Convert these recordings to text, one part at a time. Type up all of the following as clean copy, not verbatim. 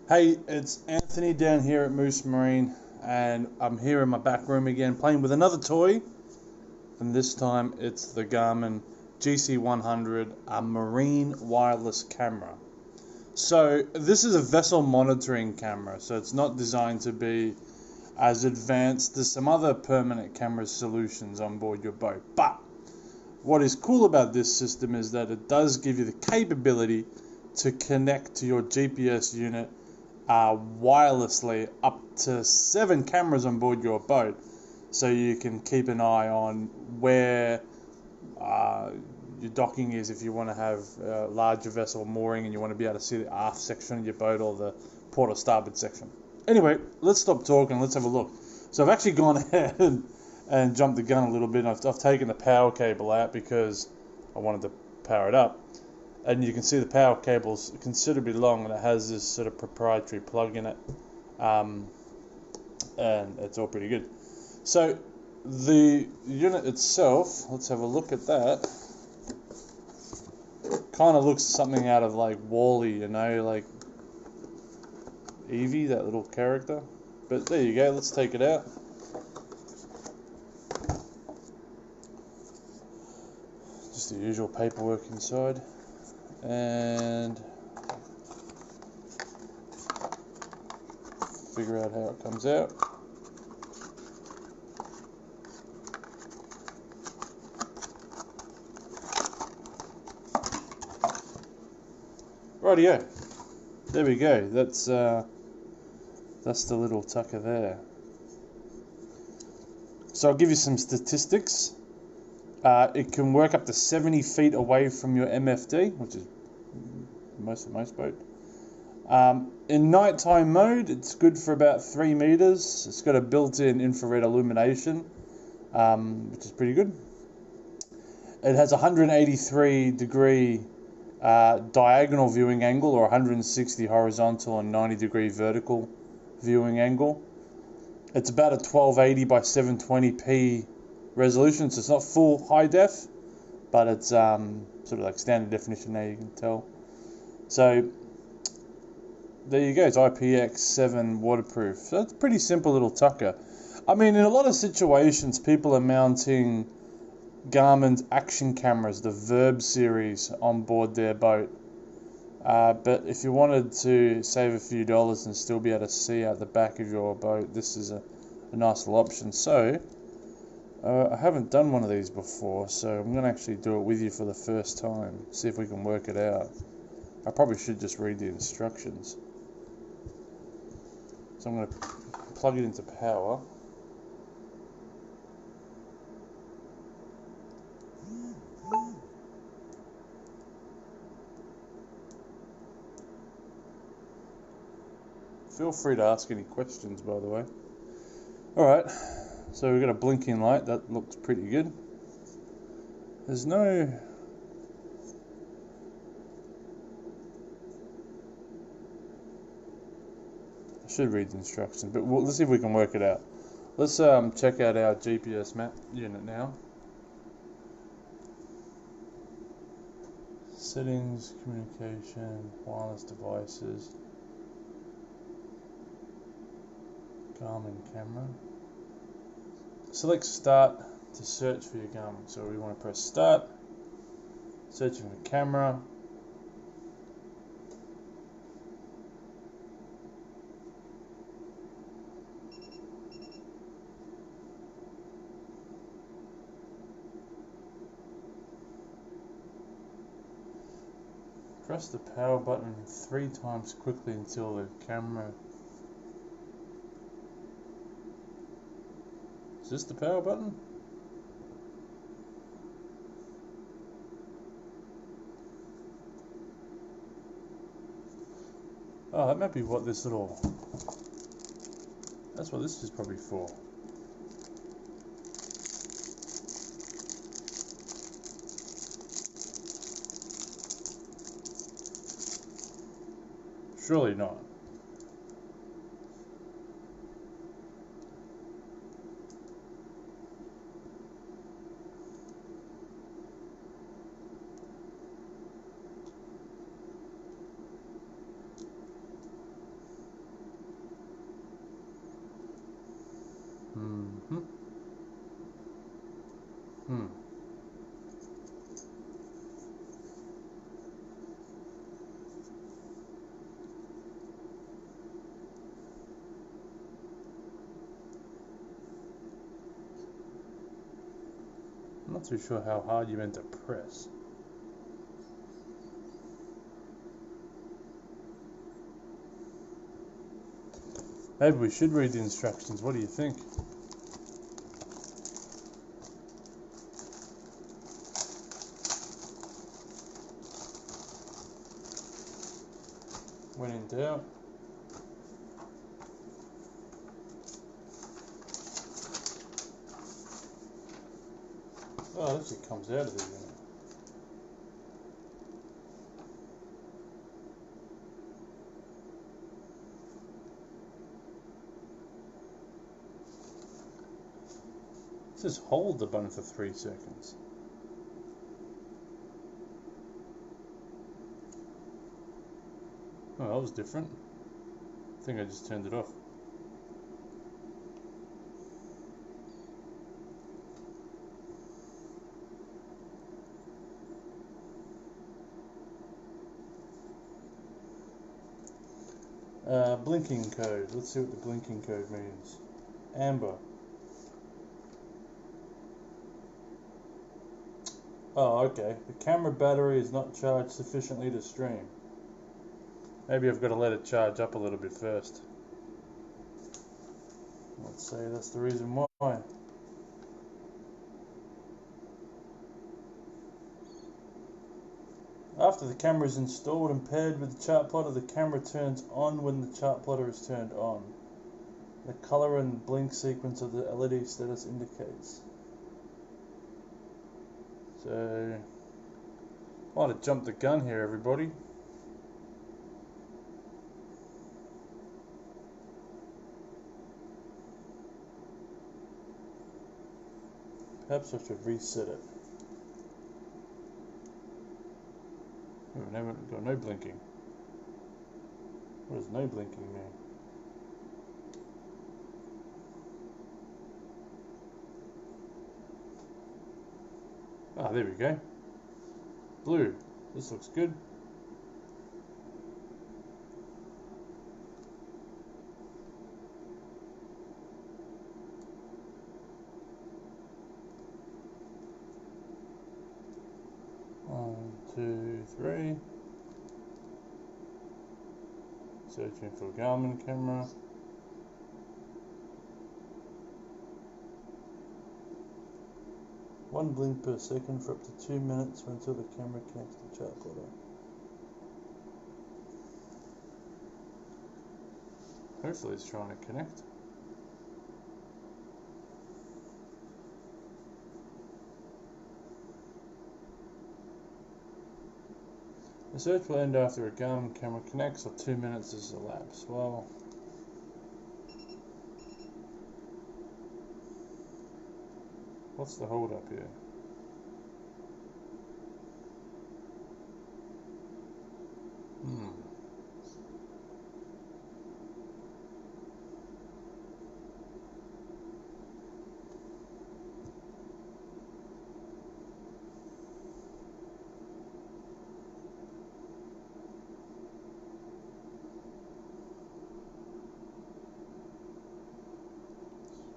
Hey, it's Anthony down here at Moose Marine, and I'm here in my back room again playing with another toy, and this time it's the Garmin GC100, a marine wireless camera. So this is a vessel monitoring camera, so it's not designed to be as advanced as some other permanent camera solutions on board your boat. But what is cool about this system is that it does give you the capability to connect to your GPS unit wirelessly up to 7 cameras on board your boat, so you can keep an eye on where your docking is if you want to have a larger vessel mooring and you want to be able to see the aft section of your boat or the port or starboard section. Anyway, let's stop talking, let's have a look. So I've actually gone ahead and jumped the gun a little bit. I've taken the power cable out because I wanted to power it up. And you can see the power cable's considerably long, and it has this sort of proprietary plug in it, and it's all pretty good. So the unit itself, let's have a look at that. Kind of looks something out of like Wall-E, you know, like Eevee, that little character. But there you go, let's take it out. Just the usual paperwork inside. And figure out how it comes out. Rightio, there we go. That's the little tucker there. So I'll give you some statistics. It can work up to 70 feet away from your MFD, which is most boat. In nighttime mode, it's good for about 3 meters. It's got a built-in infrared illumination, which is pretty good. It has a 183-degree diagonal viewing angle, or 160 horizontal and 90-degree vertical viewing angle. It's about a 1280 by 720p resolution, so it's not full high def, but it's sort of like standard definition now, you can tell. So there you go, it's IPX7 waterproof. So it's a pretty simple little tucker. I mean, in a lot of situations, people are mounting Garmin's action cameras, the Verb series, on board their boat. But if you wanted to save a few dollars and still be able to see out the back of your boat, this is a nice little option. So I haven't done one of these before, so I'm going to actually do it with you for the first time, see if we can work it out. I probably should just read the instructions. So I'm going to plug it into power. Feel free to ask any questions, by the way. Alright, so we've got a blinking light, that looks pretty good. There's no... I should read the instructions, but let's see if we can work it out. Let's check out our GPSMAP unit now. Settings, communication, wireless devices, Garmin camera. Select start to search for your Garmin. So we want to press start, searching for camera. Press the power button 3 times quickly until the camera... Is this the power button? Oh, that might be what this little... That's what this is probably for. Surely not. too sure how hard you meant to press. Maybe we should read the instructions. What do you think? When in doubt. Oh, it actually comes out of the unit. It says hold the button for 3 seconds. Oh, that was different. I think I just turned it off. Blinking code. Let's see what the blinking code means. Amber. Oh, okay. The camera battery is not charged sufficiently to stream. Maybe I've got to let it charge up a little bit first. Let's say that's the reason why. After the camera is installed and paired with the chart plotter, the camera turns on when the chart plotter is turned on. The color and blink sequence of the LED status indicates. So, I might have jumped the gun here, everybody. Perhaps I should reset it. We've never got no blinking. What does no blinking mean? Ah, there we go. Blue. This looks good. One, two, three. Searching for Garmin camera. One blink per second for up to 2 minutes until the camera connects to the chart plotter. Hopefully it's trying to connect. The search will end after a Garmin camera connects or 2 minutes has elapsed. Well, what's the hold up here?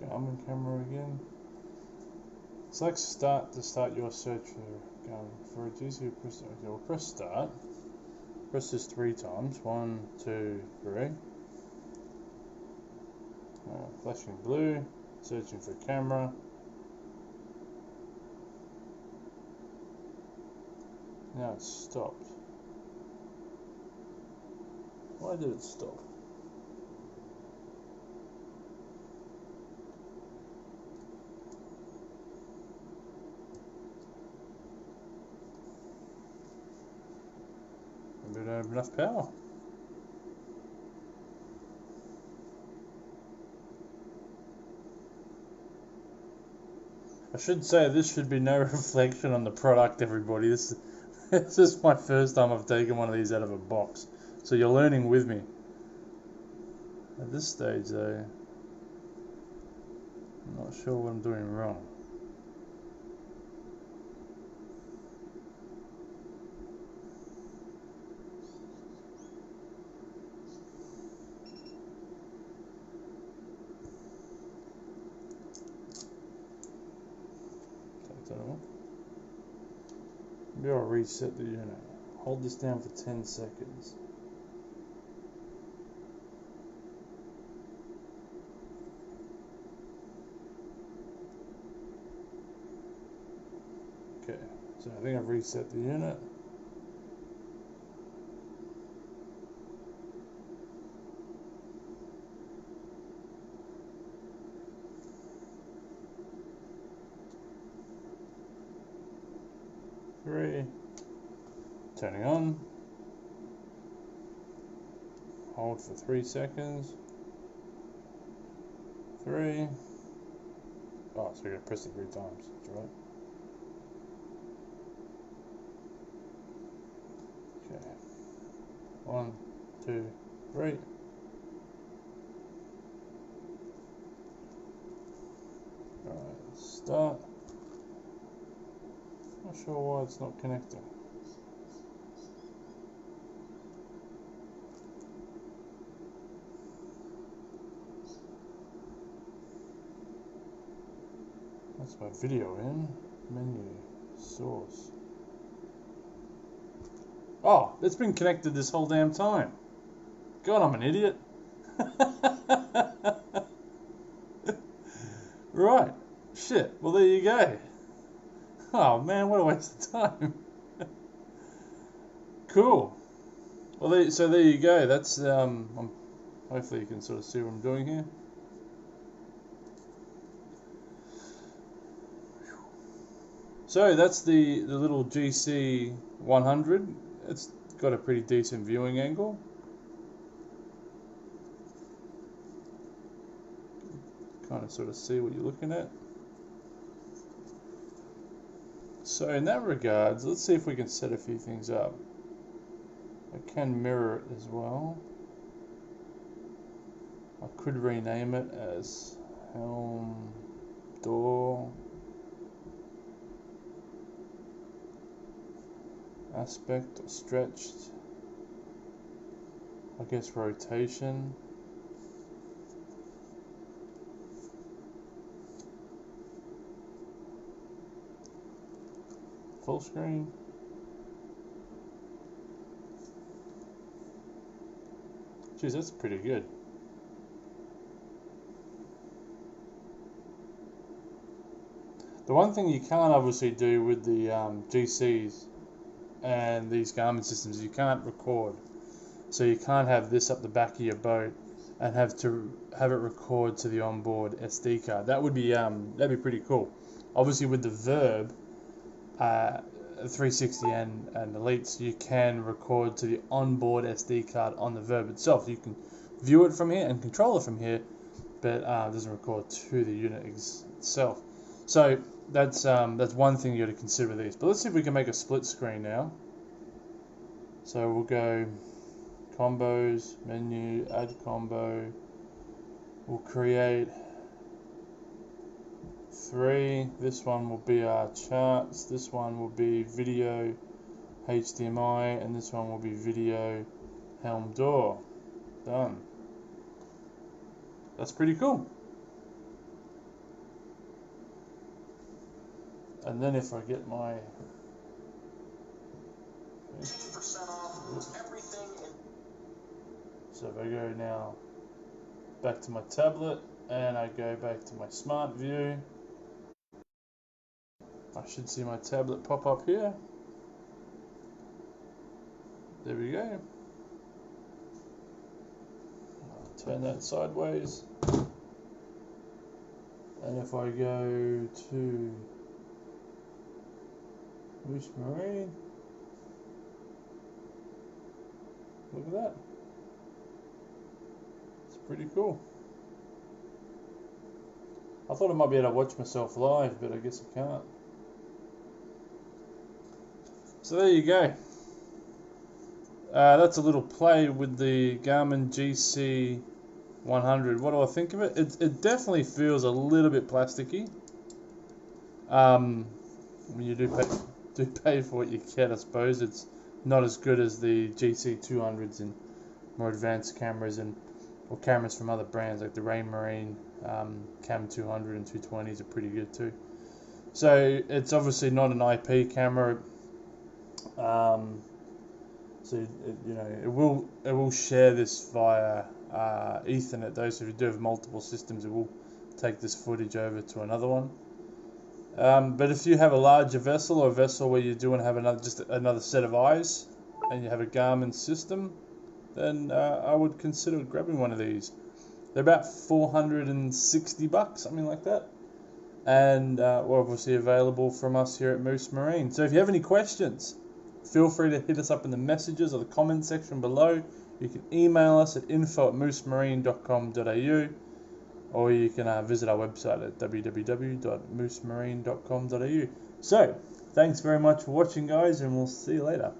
Garmin camera again. Select start to start your search for Garmin. For a GC, we'll press start. Press this 3 times. 1, 2, 3. Flashing blue. Searching for camera. Now it's stopped. Why did it stop? We don't have enough power. I should say this should be no reflection on the product, everybody. This is my first time I've taken one of these out of a box, so you're learning with me. At this stage, though, I'm not sure what I'm doing wrong. I don't know. Maybe I'll reset the unit. Hold this down for 10 seconds. Okay, so I think I've reset the unit. Three. Turning on. Hold for 3 seconds. 3. Oh, so you're gonna press it 3 times. That's right. Okay. 1, 2, 3. Alright, start. Not sure why it's not connecting. That's my video in. Menu. Source. Oh, it's been connected this whole damn time. God, I'm an idiot. Right. Shit. Well, there you go. Oh man, what a waste of time. Cool. Well, so there you go. That's hopefully you can sort of see what I'm doing here. So that's the little GC100. It's got a pretty decent viewing angle. Kind of sort of see what you're looking at. So in that regards, let's see if we can set a few things up. I can mirror it as well. I could rename it as helm door aspect or stretched. I guess rotation. Full screen. Geez, that's pretty good. The one thing you can't obviously do with the GCs and these Garmin systems, you can't record. So you can't have this up the back of your boat and have it record to the onboard SD card. That would be that'd be pretty cool. Obviously with the Verb 360 and Elites, you can record to the onboard SD card on the Verb itself. You can view it from here and control it from here, but it doesn't record to the unit itself. So that's one thing you got to consider with these. But let's see if we can make a split screen now. So we'll go combos, menu, add combo. We'll create 3. This one will be our charts. This one will be video HDMI, and this one will be video helm door. Done. That's pretty cool. And then if I get my 50% off everything. So if I go now back to my tablet and I go back to my smart view, I should see my tablet pop up here. There we go. I'll turn that sideways. And if I go to Wish Marine, look at that. It's pretty cool. I thought I might be able to watch myself live, but I guess I can't. So there you go. That's a little play with the Garmin GC100. What do I think of it? It definitely feels a little bit plasticky. When you do pay for what you get, I suppose. It's not as good as the GC200s and more advanced cameras or cameras from other brands like the Raymarine, Cam 200 and 220s are pretty good too. So it's obviously not an IP camera. So it will share this via Ethernet. Those who do have multiple systems, it will take this footage over to another one. But if you have a larger vessel, or a vessel where you do want to have another set of eyes, and you have a Garmin system, then I would consider grabbing one of these. They're about $460, something like that, and we're obviously available from us here at Moose Marine. So if you have any questions, feel free to hit us up in the messages or the comment section below. You can email us at info@moosemarine.com.au, or you can visit our website at www.moosemarine.com.au. So, thanks very much for watching, guys, and we'll see you later.